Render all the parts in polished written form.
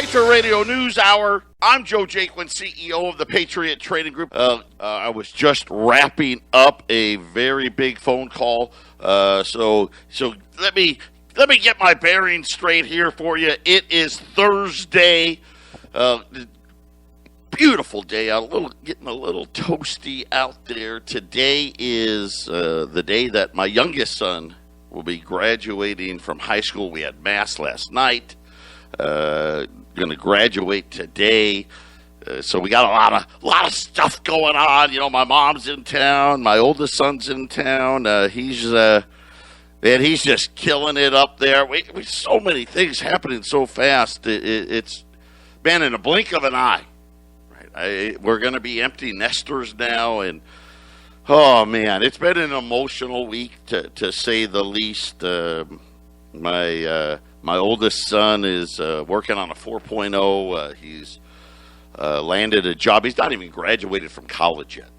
Patriot Radio News Hour. I'm Joe Jaquin, CEO of the Patriot Trading Group. I was just wrapping up a very big phone call. So let me get my bearings straight here for you. It is Thursday. Beautiful day out. Getting a little toasty out there. Today is the day that my youngest son will be graduating from high school. We had mass last night. Going to graduate today. So we got a lot of stuff going on. You know, my mom's in town. My oldest son's in town. He's just killing it up there. We so many things happening so fast. It's been in a blink of an eye. Right? We're going to be empty nesters now, and oh man, it's been an emotional week to say the least. My oldest son is working on a 4.0. He's landed a job. He's not even graduated from college yet.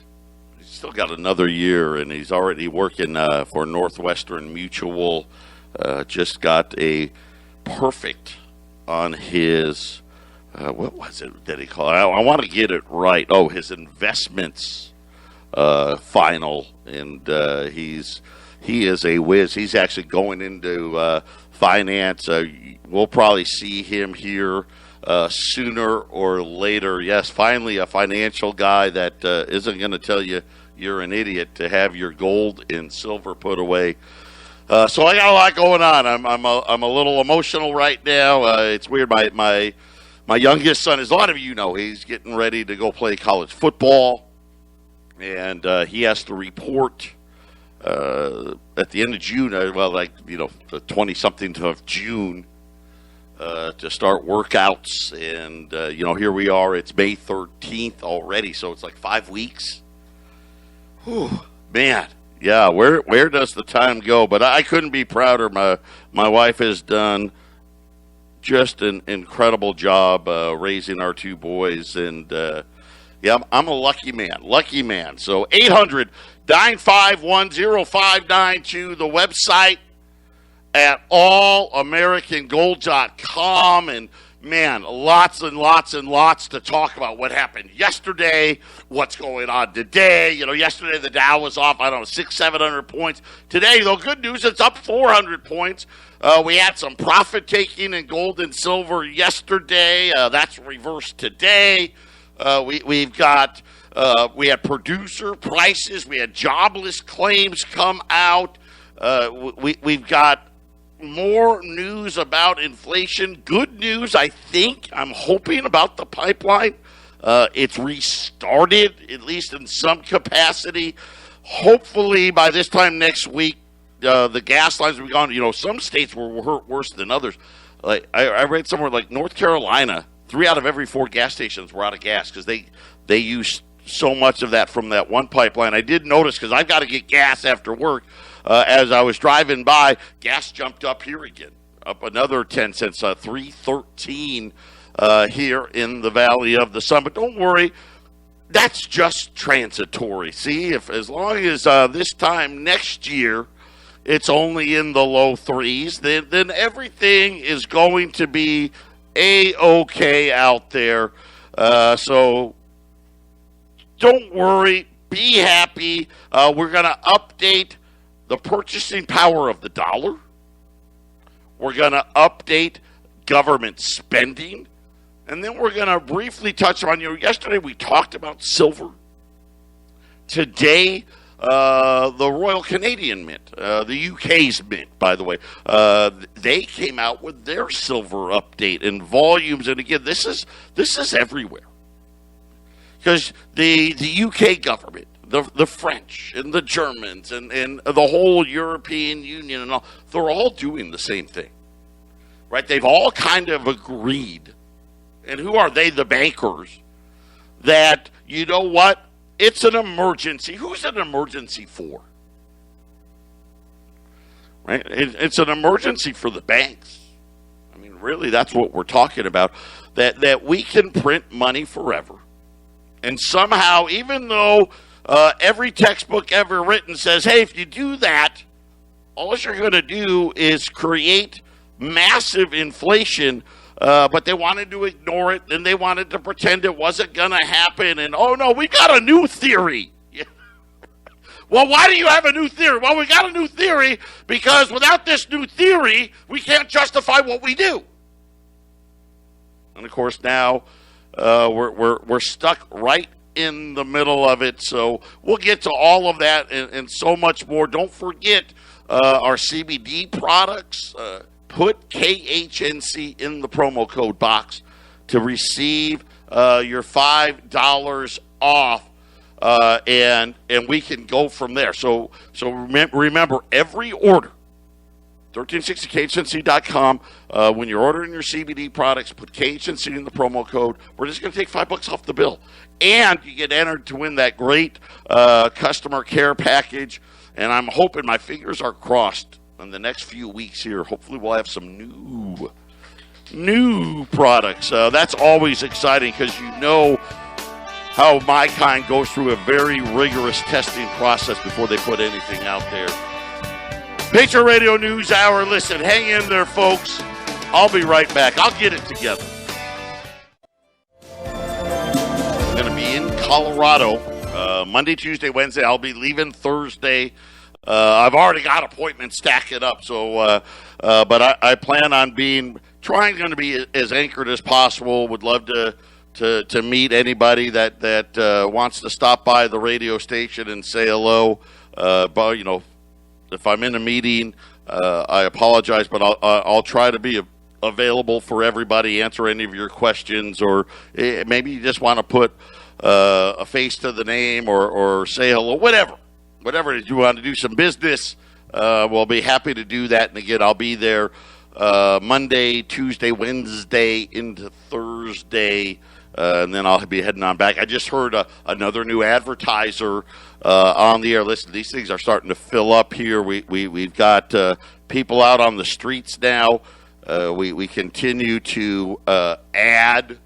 He's still got another year, and he's already working for Northwestern Mutual. Just got a perfect on his, what was it that he called? I want to get it right. Oh, his investments final, and he is a whiz. He's actually going into finance. We'll probably see him here sooner or later. Yes, finally a financial guy that isn't going to tell you you're an idiot to have your gold and silver put away. So I got a lot going on. I'm a little emotional right now. It's weird. My youngest son, as a lot of you know, he's getting ready to go play college football, and he has to report at the end of June, the 20-something of June, to start workouts. And, here we are. It's May 13th already, so it's like 5 weeks. Whew, man. Yeah, where does the time go? But I couldn't be prouder. My wife has done just an incredible job raising our two boys. And, I'm a lucky man. So 800-951-0592, the website at allamericangold.com. And, man, lots and lots and lots to talk about. What happened yesterday, what's going on today. Yesterday the Dow was off, 600-700 points. Today, though, good news, it's up 400 points. We had some profit-taking in gold and silver yesterday. That's reversed today. We had producer prices. We had jobless claims come out. We've got more news about inflation. Good news, I'm hoping, about the pipeline. It's restarted, at least in some capacity. Hopefully, by this time next week, the gas lines will be gone. Some states were hurt worse than others. Like I read somewhere like North Carolina, 3 out of every 4 gas stations were out of gas because they used so much of that from that one pipeline. I did notice, because I've got to get gas after work. As I was driving by, gas jumped up here again, up another 10 cents, $3.13 here in the Valley of the Sun. But don't worry, that's just transitory. See, as long as this time next year it's only in the low 3s, then everything is going to be A-okay out there. So don't worry, be happy. We're going to update the purchasing power of the dollar. We're going to update government spending. And then we're going to briefly touch on, yesterday we talked about silver. Today, the Royal Canadian Mint, the UK's mint, by the way, they came out with their silver update and volumes. And again, this is everywhere. Because the UK government, the French and the Germans and the whole European Union and all, they're all doing the same thing, right? They've all kind of agreed. And who are they? The bankers. That, you know what? It's an emergency. Who's an emergency for? Right? It's an emergency for the banks. I mean, really, that's what we're talking about. That we can print money forever. And somehow, even though every textbook ever written says, hey, if you do that, all you're going to do is create massive inflation. but they wanted to ignore it, and they wanted to pretend it wasn't going to happen. And, oh, no, we got a new theory. Well, why do you have a new theory? Well, we got a new theory because without this new theory, we can't justify what we do. And, of course, now we're stuck right in the middle of it. So we'll get to all of that and so much more. Don't forget our CBD products. Put KHNC in the promo code box to receive your $5 off. And we can go from there. So remember, every order, 1360khnc.com, when you're ordering your CBD products, put KHNC in the promo code. We're just going to take $5 off the bill. And you get entered to win that great customer care package. And I'm hoping, my fingers are crossed, in the next few weeks here, hopefully we'll have some new products. That's always exciting because you know how my kind goes through a very rigorous testing process before they put anything out there. Patriot Radio News Hour. Listen, hang in there, folks. I'll be right back. I'll get it together. I'm going to be in Colorado Monday, Tuesday, Wednesday. I'll be leaving Thursday. I've already got appointments stacking up, so but I plan on trying to be as anchored as possible. Would love to meet anybody that wants to stop by the radio station and say hello. But if I'm in a meeting, I apologize, but I'll try to be available for everybody, answer any of your questions, or maybe you just want to put a face to the name or say hello, whatever it is you want to do some business. We'll be happy to do that. And again, I'll be there Monday, Tuesday, Wednesday into Thursday. And then I'll be heading on back. I just heard another new advertiser on the air. Listen, these things are starting to fill up here. We've got people out on the streets now. We continue to add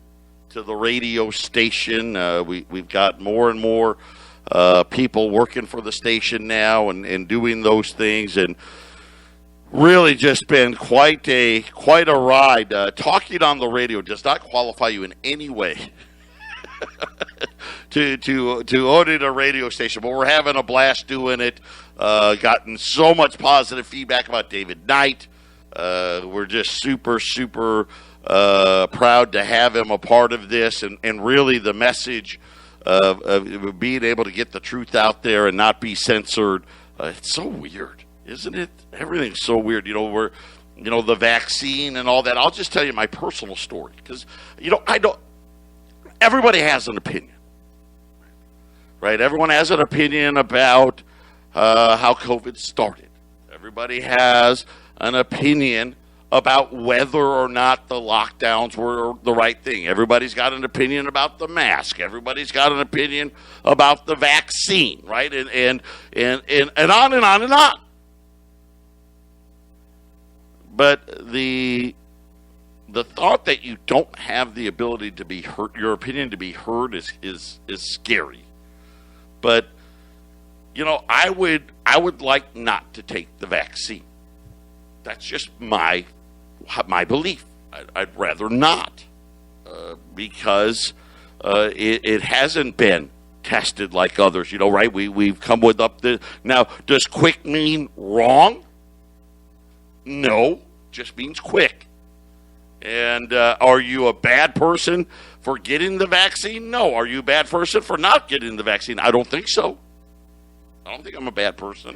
to the radio station. We've got more and more people working for the station now and doing those things. And really just been quite a ride. Talking on the radio does not qualify you in any way to owning a radio station, but we're having a blast doing it. Gotten so much positive feedback about David Knight. We're just super proud to have him a part of this, and really the message of being able to get the truth out there and not be censored. It's so weird, isn't it? Everything's so weird. The vaccine and all that. I'll just tell you my personal story because, everybody has an opinion, right? Everyone has an opinion about how COVID started. Everybody has an opinion about whether or not the lockdowns were the right thing. Everybody's got an opinion about the mask. Everybody's got an opinion about the vaccine, right? And on and on and on. But the thought that you don't have the ability to be heard, your opinion to be heard, is scary. But I would like not to take the vaccine. That's just my belief. I'd rather not because it hasn't been tested like others. Right? We've come with now. Does quick mean wrong? No, just means quick. And are you a bad person for getting the vaccine? No. Are you a bad person for not getting the vaccine? I don't think so. I don't think I'm a bad person.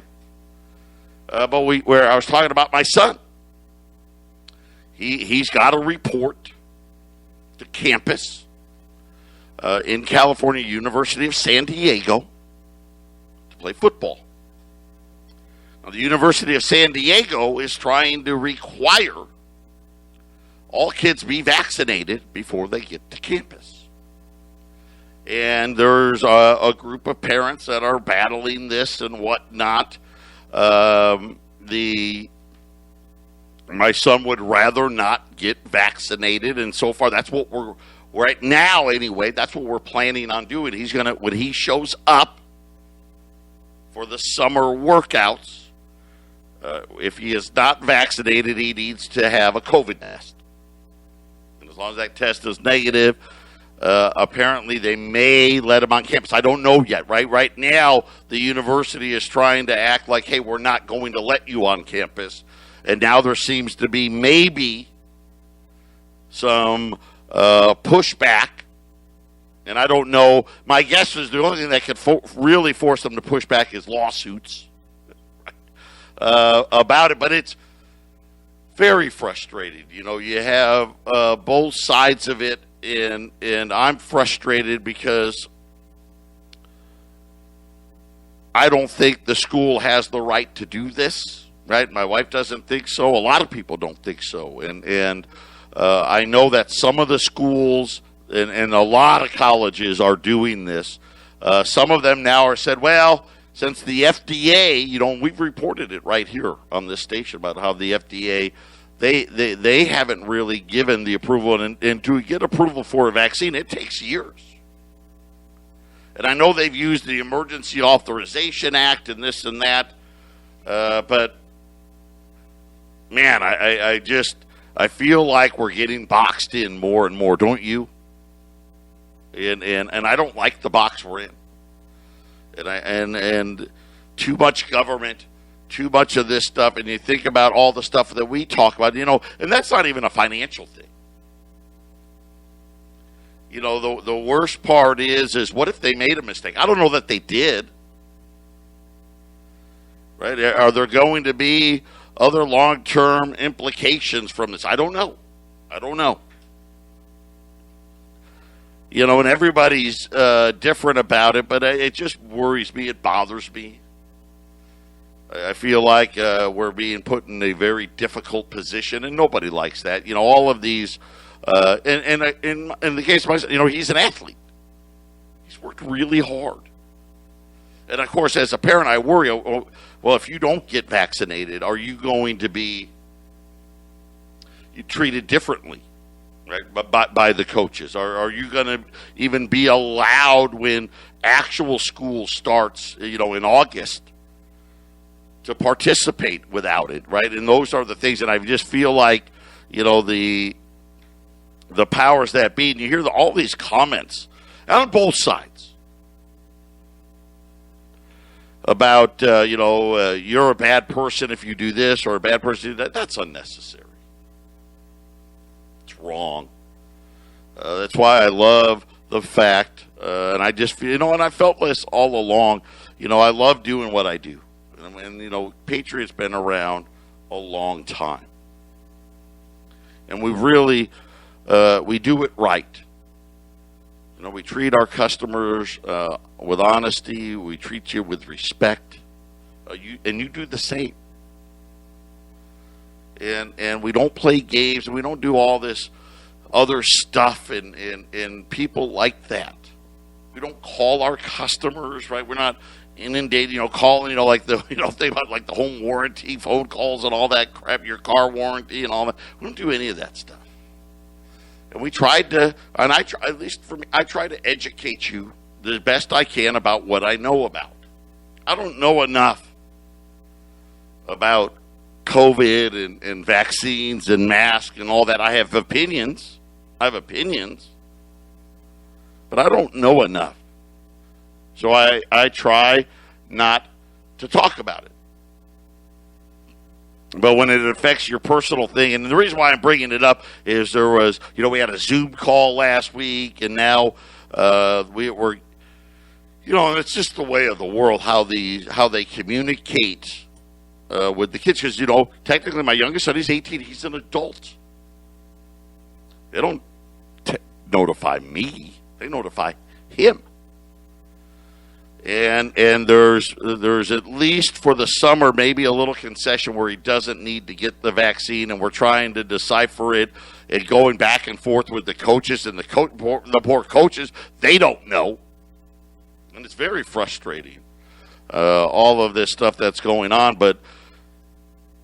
But where I was talking about my son, he's got a report to campus in California, University of San Diego, to play football. Now, the University of San Diego is trying to require all kids be vaccinated before they get to campus. And there's a group of parents that are battling this and whatnot. My son would rather not get vaccinated, and so far that's what we're right now anyway. That's what we're planning on doing. He's gonna, when he shows up for the summer workouts, if he is not vaccinated, he needs to have a COVID test. long as that test is negative, apparently they may let him on campus. I don't know yet, right? Right now, the university is trying to act like, hey, we're not going to let you on campus. And now there seems to be maybe some pushback. And I don't know. My guess is the only thing that could really force them to push back is lawsuits about it. But it's very frustrating. You know, you have both sides of it, and I'm frustrated because I don't think the school has the right to do this, right? My wife doesn't think so. A lot of people don't think so. And I know that some of the schools and a lot of colleges are doing this. Some of them now are said, well, since the FDA, you know, we've reported it right here on this station about how the FDA, they haven't really given the approval. And to get approval for a vaccine, it takes years. And I know they've used the Emergency Authorization Act and this and that. But, man, I feel like we're getting boxed in more and more, don't you? And I don't like the box we're in. And too much government, too much of this stuff, and you think about all the stuff that we talk about, you know, and that's not even a financial thing. You know, the worst part is what if they made a mistake? I don't know that they did. Right? Are there going to be other long-term implications from this? I don't know. You know, and everybody's different about it, but it just worries me. It bothers me. I feel like we're being put in a very difficult position, and nobody likes that. You know, all of these, and in the case of myself, you know, he's an athlete. He's worked really hard. And, of course, as a parent, I worry, well, if you don't get vaccinated, are you going to be treated differently? Right, by the coaches? Are you going to even be allowed when actual school starts, you know, in August to participate without it, right? And those are the things that I just feel like, you know, the powers that be, and you hear all these comments on both sides about, you know, you're a bad person if you do this or a bad person if you do that. That's unnecessary. Wrong. That's why I love the fact, and I just feel, you know, and I felt this all along, you know, I love doing what I do. And you know, Patriot's been around a long time. And we really, we do it right. You know, we treat our customers with honesty. We treat you with respect. And you do the same. And we don't play games, and we don't do all this other stuff, and people like that. We don't call our customers, right? We're not inundated, you know, calling, you know, like the, you know, thing about like the home warranty phone calls and all that crap, your car warranty and all that. We don't do any of that stuff. And we tried to, and I try, at least for me, I try to educate you the best I can about what I know about. I don't know enough about COVID and vaccines and masks and all that. I have opinions, but I don't know enough. So I try not to talk about it. But when it affects your personal thing, and the reason why I'm bringing it up is there was, you know, we had a Zoom call last week, and now we're, you know, and it's just the way of the world how they communicate with the kids, because, you know, technically my youngest son, he's 18, he's an adult. They don't notify me, they notify him. And there's at least for the summer maybe a little concession where he doesn't need to get the vaccine, and we're trying to decipher it and going back and forth with the coaches, and the poor coaches, they don't know. And it's very frustrating, all of this stuff that's going on. But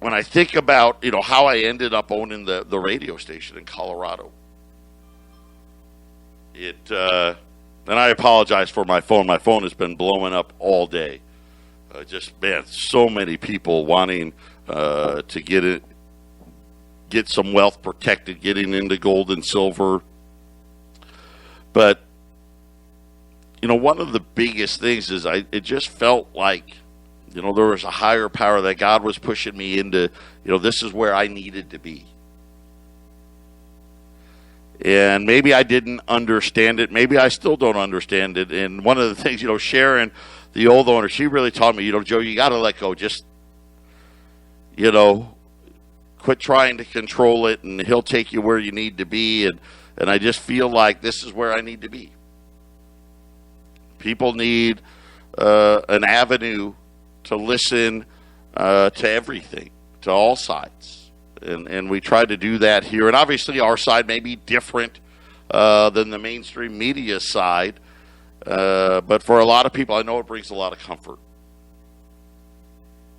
when I think about, you know, how I ended up owning the radio station in Colorado, and I apologize for my phone. My phone has been blowing up all day. Just, man, so many people wanting to get it, get some wealth protected, getting into gold and silver. But, one of the biggest things is it just felt like, there was a higher power that God was pushing me into, this is where I needed to be. And maybe I didn't understand it. Maybe I still don't understand it. And one of the things, Sharon, the old owner, she really taught me, Joe, you got to let go. Just, quit trying to control it, and he'll take you where you need to be. And I just feel like this is where I need to be. People need an avenue to listen to everything, to all sides. And we try to do that here. And obviously our side may be different than the mainstream media side. But for a lot of people, I know it brings a lot of comfort.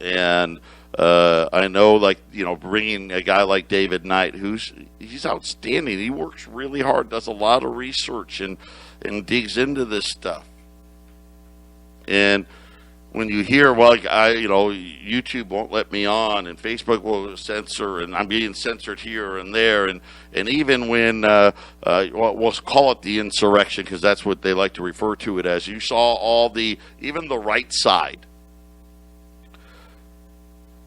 And I know, bringing a guy like David Knight, he's outstanding. He works really hard, does a lot of research, and digs into this stuff. And when you hear, YouTube won't let me on, and Facebook will censor, and I'm being censored here and there, and even when, we'll call it the insurrection, because that's what they like to refer to it as, you saw even the right side,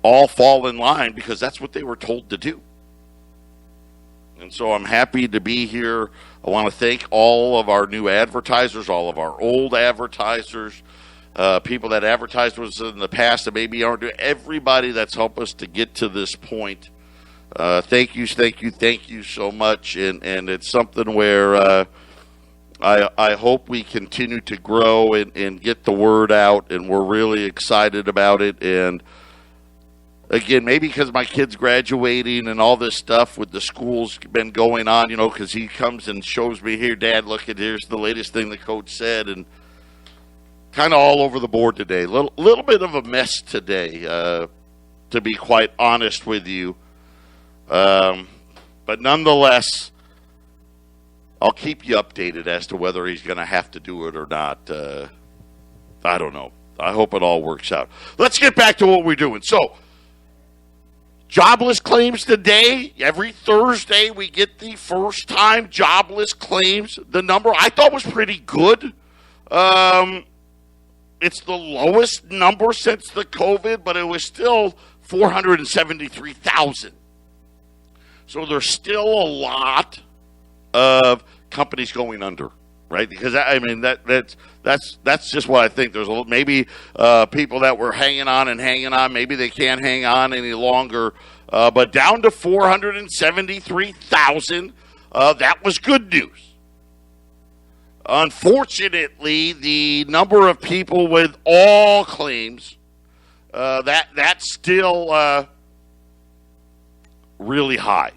all fall in line because that's what they were told to do. And so I'm happy to be here. I want to thank all of our new advertisers, all of our old advertisers, people that advertised with us in the past that maybe aren't doing, everybody that's helped us to get to this point. Thank you so much. And it's something where I hope we continue to grow and get the word out, and we're really excited about it. And again, maybe because my kid's graduating and all this stuff with the schools been going on, because he comes and shows me, here, Dad, look, here's the latest thing the coach said, and kind of all over the board today. Little bit of a mess today, to be quite honest with you. But nonetheless, I'll keep you updated as to whether he's going to have to do it or not. I don't know. I hope it all works out. Let's get back to what we're doing. So, jobless claims today. Every Thursday we get the first time jobless claims. The number I thought was pretty good. It's the lowest number since the COVID, but it was still 473,000. So there's still a lot of companies going under, right? Because that's just what I think. There's maybe people that were hanging on. Maybe they can't hang on any longer. But down to 473,000. That was good news. Unfortunately, the number of people with all claims, that's still really high.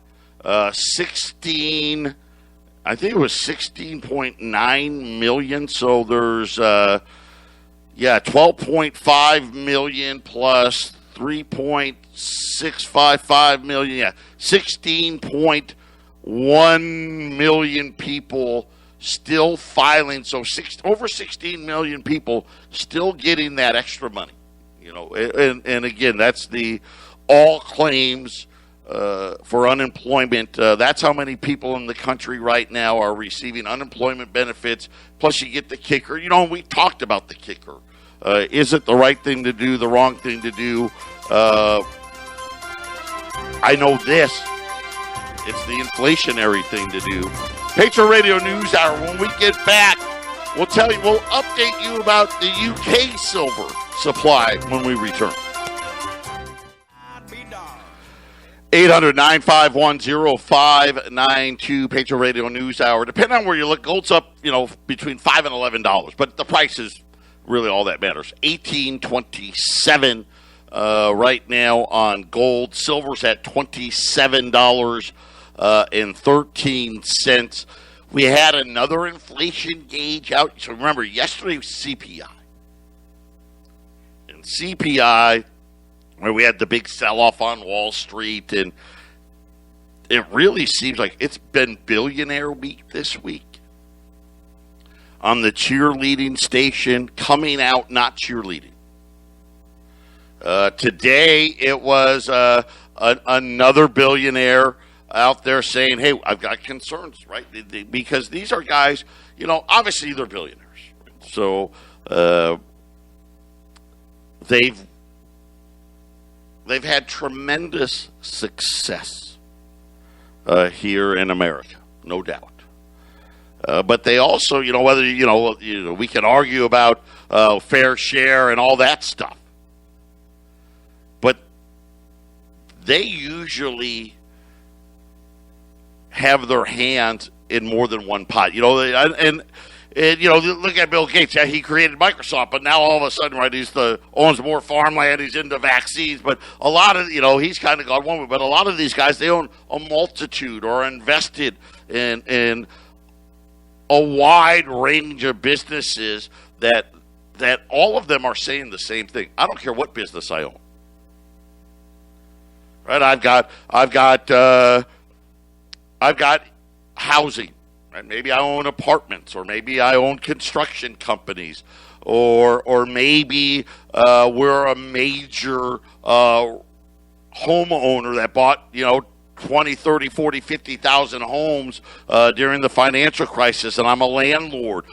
16.9 million. So there's, 12.5 million plus 3.655 million. 16.1 million people still filing. So over 16 million people still getting that extra money. And again, that's the all claims for unemployment. That's how many people in the country right now are receiving unemployment benefits. Plus, you get the kicker. We talked about the kicker. Is it the right thing to do, the wrong thing to do? I know this. It's the inflationary thing to do. Patriot Radio News Hour. When we get back, we'll update you about the UK silver supply when we return. 800-951-0592, Patriot Radio News Hour. Depending on where you look, gold's up, between $5 and $11, but the price is really all that matters. $18.27 right now on gold. Silver's at $27.13. We had another inflation gauge out. So remember, yesterday was CPI. And CPI, where we had the big sell-off on Wall Street, and it really seems like it's been billionaire week this week. On the cheerleading station, coming out not cheerleading. Today, it was another billionaire out there saying, hey, I've got concerns, right? Because these are guys, obviously they're billionaires. So they've had tremendous success here in America, no doubt. But they also, whether, we can argue about fair share and all that stuff. But they usually have their hands in more than one pot. And look at Bill Gates. Yeah, he created Microsoft, but now all of a sudden, right, owns more farmland. He's into vaccines, but a lot of, he's kind of gone one way. But a lot of these guys, they own a multitude or invested in a wide range of businesses that all of them are saying the same thing. I don't care what business I own. Right? I've got housing. Right? Maybe I own apartments, or maybe I own construction companies, or maybe we're a major homeowner that bought 20, 30, 40, 50,000 homes during the financial crisis, and I'm a landlord.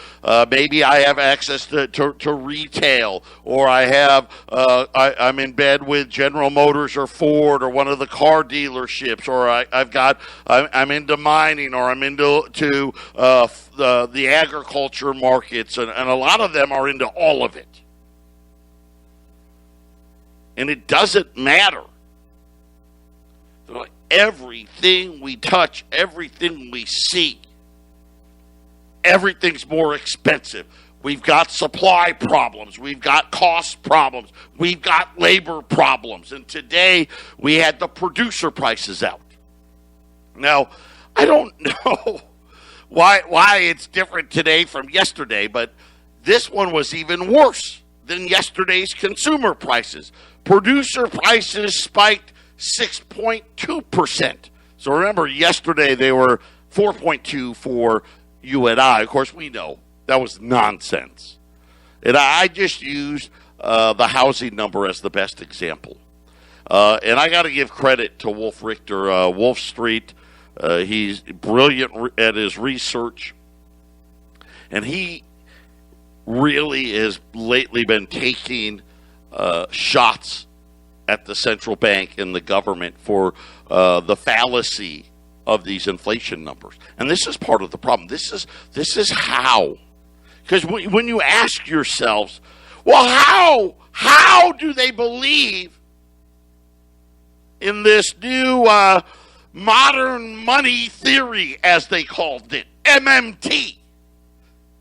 Maybe I have access to retail, or I'm in bed with General Motors or Ford or one of the car dealerships, or I'm into mining, or I'm into the agriculture markets, and a lot of them are into all of it. And it doesn't matter. Everything we touch, everything we see, everything's more expensive. We've got supply problems. We've got cost problems. We've got labor problems. And today we had the producer prices out. Now, I don't know why it's different today from yesterday, but this one was even worse than yesterday's consumer prices. Producer prices spiked 6.2%. So remember, yesterday they were 4.2 for you and I. Of course, we know that was nonsense. And I just used the housing number as the best example. And I got to give credit to Wolf Richter, Wolf Street. He's brilliant at his research. And he really has lately been taking shots at the central bank and the government for the fallacy of these inflation numbers. And this is part of the problem. This is how. Because when you ask yourselves, well, how do they believe in this new modern money theory, as they called it, MMT,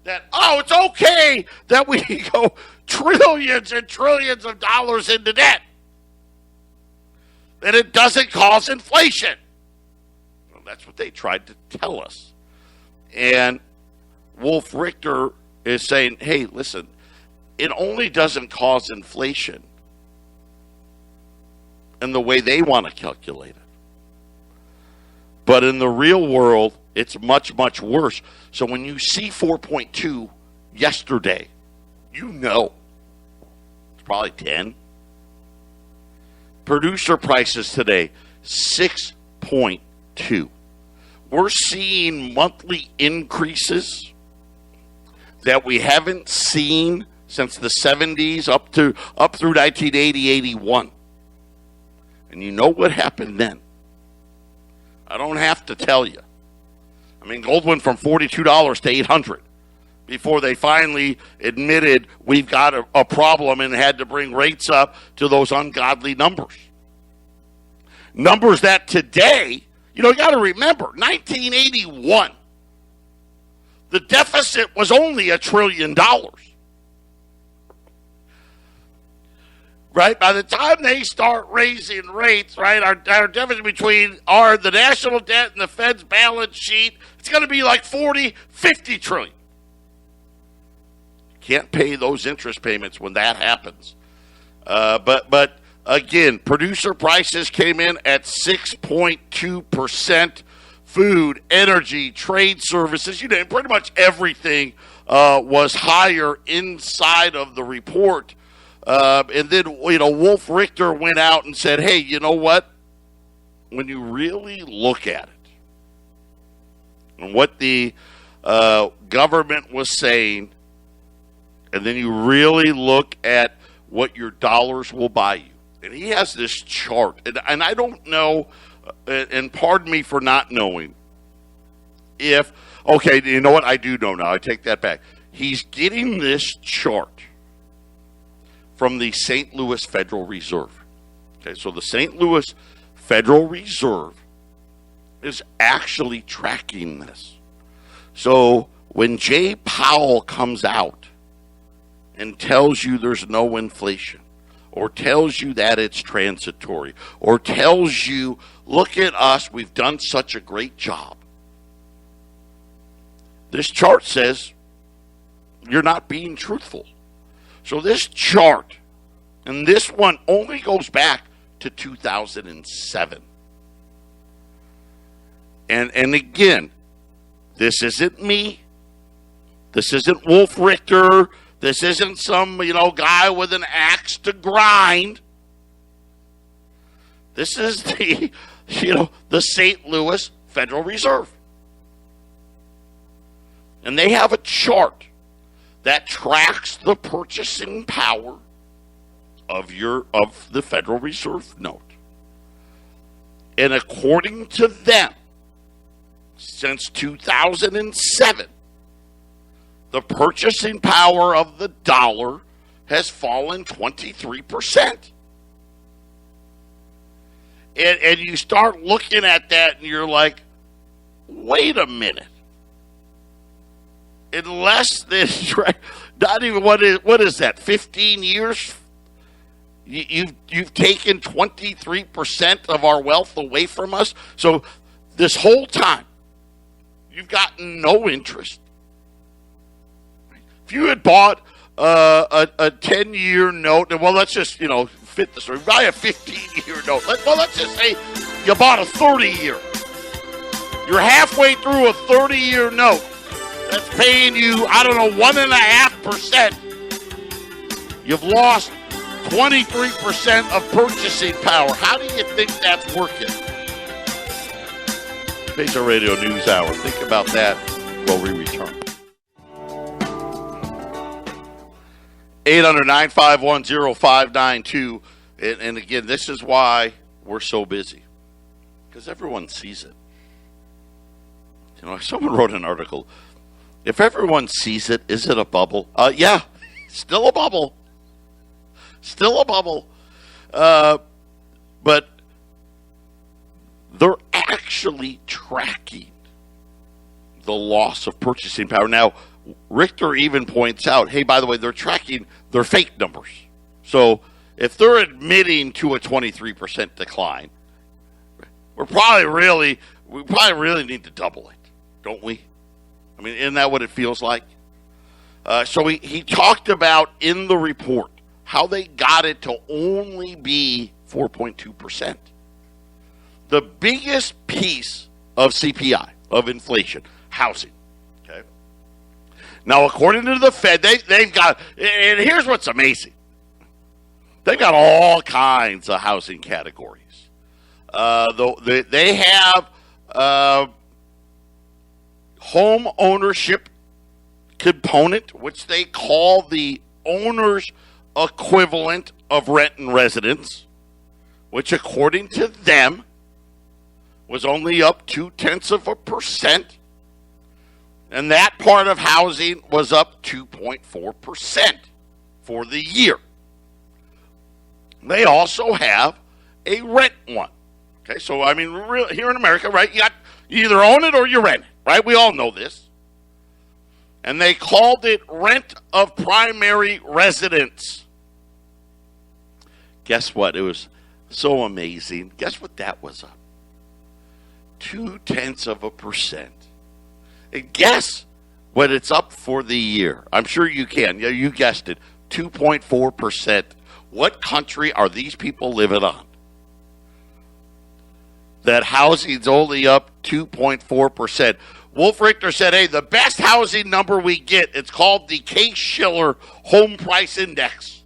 that, it's okay that we go trillions and trillions of dollars into debt, and it doesn't cause inflation. Well, that's what they tried to tell us. And Wolf Richter is saying, hey, listen, it only doesn't cause inflation in the way they want to calculate it. But in the real world, it's much, much worse. So when you see 4.2 yesterday, it's probably 10. Producer prices today, 6.2. We're seeing monthly increases that we haven't seen since the 70s up through 1980, 81. And you know what happened then? I don't have to tell you. I mean, gold went from $42 to $800 before they finally admitted we've got a problem and had to bring rates up to those ungodly numbers. Numbers that today, you got to remember, 1981, the deficit was only $1 trillion. Right? By the time they start raising rates, right, our deficit between the national debt and the Fed's balance sheet, it's going to be like 40, 50 trillion. Can't pay those interest payments when that happens. But again, producer prices came in at 6.2%. Food, energy, trade services, pretty much everything was higher inside of the report. And then, Wolf Richter went out and said, hey, you know what? when you really look at it, and what the government was saying, and then you really look at what your dollars will buy you. And he has this chart, and I don't know, and pardon me for not knowing, okay, you know what? I do know now. I take that back. He's getting this chart from the St. Louis Federal Reserve. Okay, so the St. Louis Federal Reserve is actually tracking this. So when Jay Powell comes out and tells you there's no inflation, or tells you that it's transitory, or tells you, look at us, we've done such a great job, this chart says you're not being truthful. So this chart, and this one only goes back to 2007. And again, this isn't me. This isn't Wolf Richter. This isn't some, guy with an axe to grind. This is the St. Louis Federal Reserve. And they have a chart that tracks the purchasing power of the Federal Reserve note. And according to them, since 2007, the purchasing power of the dollar has fallen 23%. And you start looking at that and you're like, wait a minute. In less than, not even, what is that, 15 years? You've taken 23% of our wealth away from us. So this whole time, you've gotten no interest. If you had bought a 10-year note, and let's just, fit the story. Buy a 15-year note. Let's just say you bought a 30-year. You're halfway through a 30-year note. That's paying you, 1.5%. You've lost 23% of purchasing power. How do you think that's working? Basic Radio News Hour. Think about that while we return. 800-951-0592. And again, this is why we're so busy. Because everyone sees it. Someone wrote an article. If everyone sees it, is it a bubble? Yeah, still a bubble. Still a bubble. But they're actually tracking the loss of purchasing power. Now, Richter even points out, hey, by the way, they're tracking their fake numbers. So if they're admitting to a 23% decline, we probably really need to double it, don't we? I mean, isn't that what it feels like? So he talked about in the report how they got it to only be 4.2%. The biggest piece of CPI, of inflation, housing. Okay. Now, according to the Fed, they've got, and here's what's amazing. They've got all kinds of housing categories. They have home ownership component, which they call the owner's equivalent of rent and residence, which according to them was only up 0.2%. And that part of housing was up 2.4% for the year. They also have a rent one. Okay, so I mean, here in America, right, you either own it or you rent it, right? We all know this. And they called it rent of primary residence. Guess what? It was so amazing. Guess what that was up? 0.2%. And guess what it's up for the year? I'm sure you can. Yeah, you guessed it. 2.4%. What country are these people living on? That housing's only up 2.4%. Wolf Richter said, hey, the best housing number we get, it's called the Case-Shiller Home Price Index,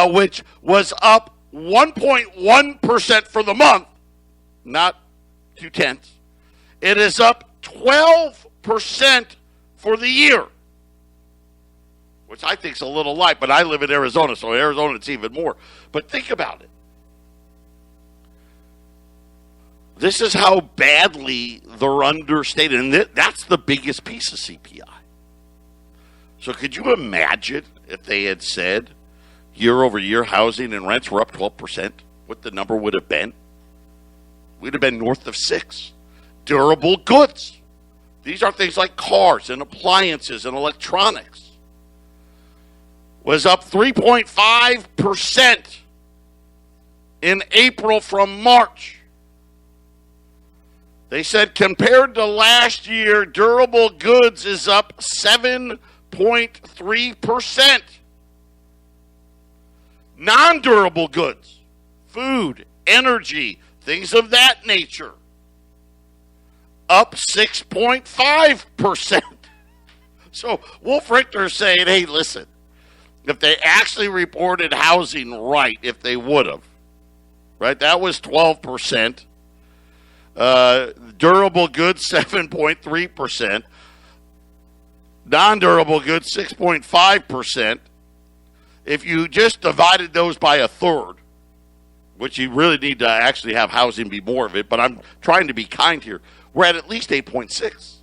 which was up 1.1% for the month not 0.2. It is up 12% for the year, which I think is a little light, but I live in Arizona, so Arizona it's even more. But think about it. This is how badly they're understated, and that's the biggest piece of CPI. So could you imagine if they had said year-over-year housing and rents were up 12%, what the number would have been? We'd have been north of 6. Durable goods. These are things like cars and appliances and electronics. Was up 3.5% in April from March. They said compared to last year, durable goods is up 7.3%. Non-durable goods, food, energy, things of that nature, up 6.5%. So Wolf Richter is saying, hey, listen, if they actually reported housing right, if they would have, right, that was 12%. Durable goods, 7.3%. Non-durable goods, 6.5%. If you just divided those by a third, which you really need to actually have housing be more of it, but I'm trying to be kind here, we're at least 8.6.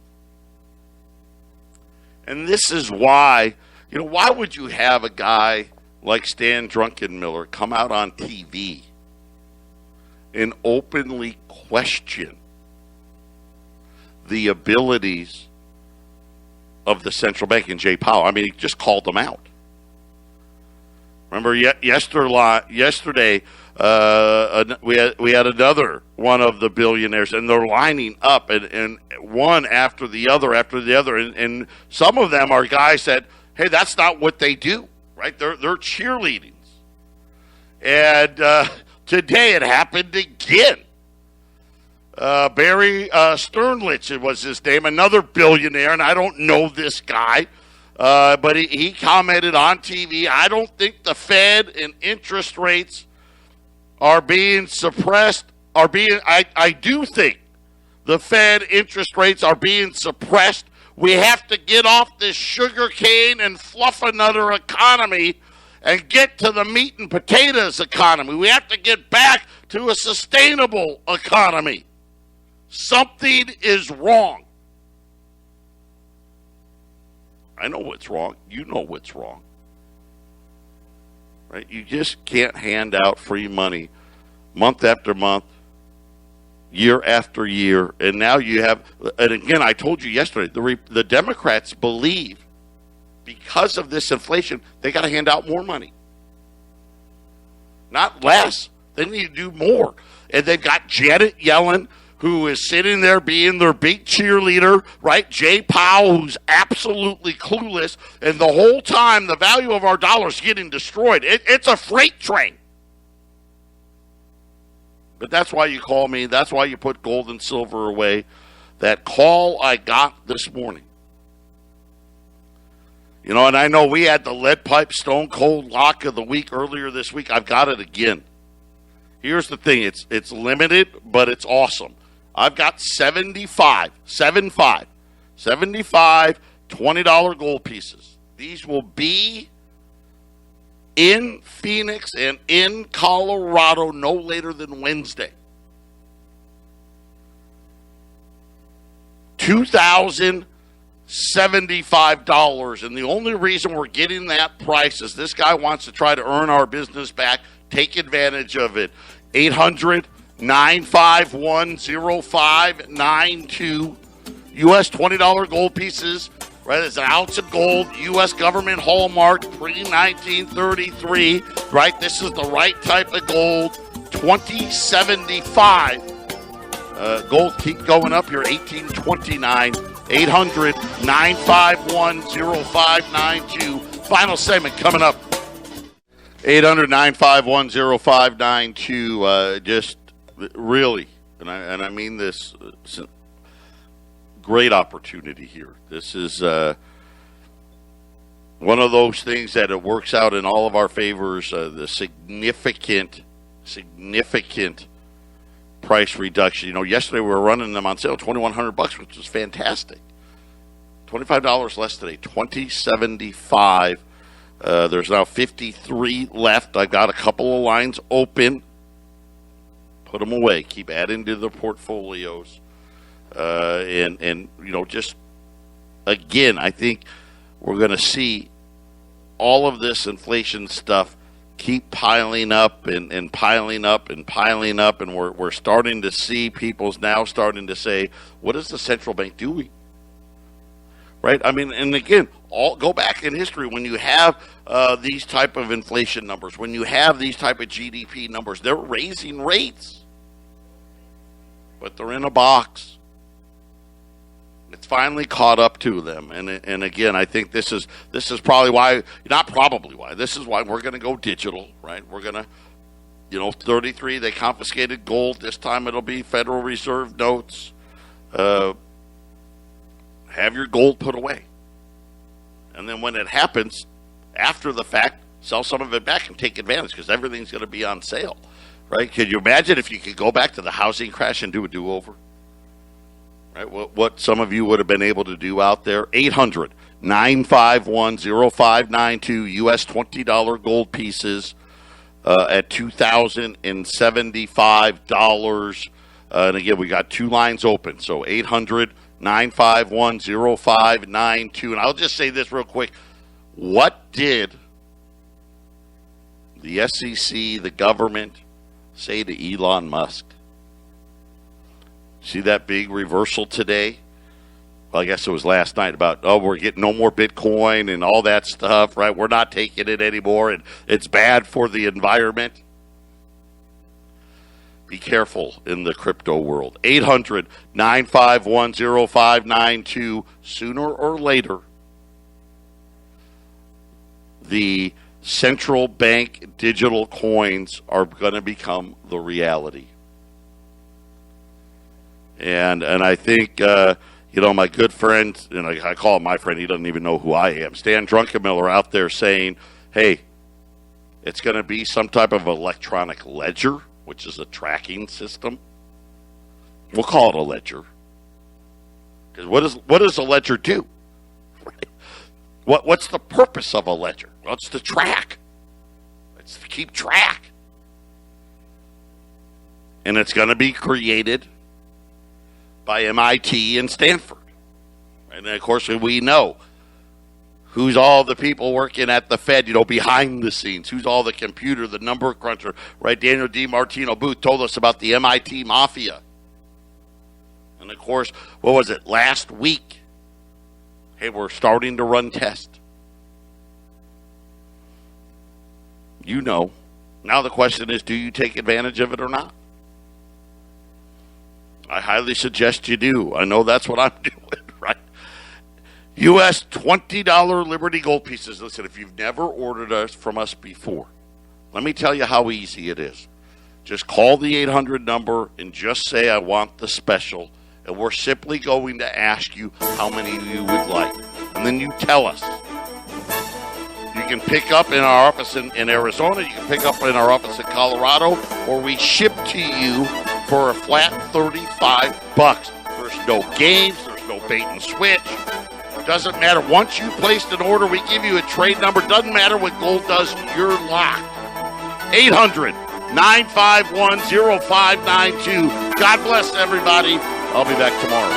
And this is why, why would you have a guy like Stan Druckenmiller come out on TV and openly question the abilities of the central bank and Jay Powell? I mean, he just called them out. Remember yesterday we had another one of the billionaires, and they're lining up, and one after the other, and some of them are guys that, hey, that's not what they do, right? They're cheerleadings. And today it happened again. Barry Sternlich was his name, another billionaire, and I don't know this guy, but he commented on TV, I don't think the Fed and interest rates are being suppressed, I do think the Fed interest rates are being suppressed. We have to get off this sugar cane and fluff another economy and get to the meat and potatoes economy. We have to get back to a sustainable economy. Something is wrong. I know what's wrong. You know what's wrong. Right? You just can't hand out free money month after month, year after year. And now you have, and again, I told you yesterday, the Democrats believe because of this inflation, they got to hand out more money. Not less. They need to do more. And they've got Janet Yellen, who is sitting there being their big cheerleader, right? Jay Powell, who's absolutely clueless. And the whole time, the value of our dollar is getting destroyed. It's a freight train. But that's why you call me. That's why you put gold and silver away. That call I got this morning. And I know we had the lead pipe stone cold lock of the week earlier this week. I've got it again. Here's the thing. It's limited, but it's awesome. I've got 75 $20 gold pieces. These will be in Phoenix and in Colorado no later than Wednesday. $2,075. And the only reason we're getting that price is this guy wants to try to earn our business back. Take advantage of it. 800-951-0592. U.S. $20 gold pieces. Right, it's an ounce of gold, U.S. government hallmark, pre-1933. Right, this is the right type of gold. 2075. Gold keep going up here. 1829. 800-951-0592. Final segment coming up. 800-951-0592. Just really, and I mean this. Great opportunity here. This is one of those things that it works out in all of our favors. The significant price reduction. Yesterday we were running them on sale, $2,100, which is fantastic. $25 less today, $20.75. There's now 53 left. I got a couple of lines open. Put them away. Keep adding to the portfolios. Just again, I think we're going to see all of this inflation stuff keep piling up and piling up and piling up, and we're starting to see people's now starting to say, what is the central bank doing? Right? I mean, and again, go back in history when you have these type of inflation numbers, when you have these type of GDP numbers, they're raising rates, but they're in a box. It's finally caught up to them, and again, I think this is probably why, not probably why, this is why we're going to go digital, right? We're going to, 33, they confiscated gold. This time it'll be Federal Reserve notes. Have your gold put away, and then when it happens, after the fact, sell some of it back and take advantage because everything's going to be on sale, right? Could you imagine if you could go back to the housing crash and do a do-over? Right, what some of you would have been able to do out there. 800-951-0592, U.S. $20 gold pieces at $2,075. And again, we got two lines open. So 800-951-0592. And I'll just say this real quick. What did the SEC, the government, say to Elon Musk? See that big reversal today? Well, I guess it was last night about, we're getting no more Bitcoin and all that stuff, right? We're not taking it anymore, and it's bad for the environment. Be careful in the crypto world. 800-951-0592. Sooner or later, the central bank digital coins are going to become the reality. And I think, my good friend, and I call him my friend, he doesn't even know who I am, Stan Druckenmiller out there saying, hey, it's going to be some type of electronic ledger, which is a tracking system. We'll call it a ledger. Because what does a ledger do? What's the purpose of a ledger? Well, it's to track. It's to keep track. And it's going to be created by MIT and Stanford. And of course, we know who's all the people working at the Fed, behind the scenes. Who's all the computer, the number cruncher, right? Daniel DiMartino Booth told us about the MIT mafia. And of course, what was it, last week? Hey, we're starting to run tests. Now the question is, do you take advantage of it or not? I highly suggest you do. I know that's what I'm doing, right? U.S. $20 Liberty gold pieces. Listen, if you've never ordered from us before, let me tell you how easy it is. Just call the 800 number and just say, I want the special. And we're simply going to ask you how many you would like. And then you tell us. You can pick up in our office in Arizona. You can pick up in our office in Colorado. Or we ship to you for a flat $35. There's no games. There's no bait and switch. Doesn't matter. Once you placed an order, we give you a trade number. Doesn't matter what gold does. You're locked. 800-951-0592. God bless everybody. I'll be back tomorrow.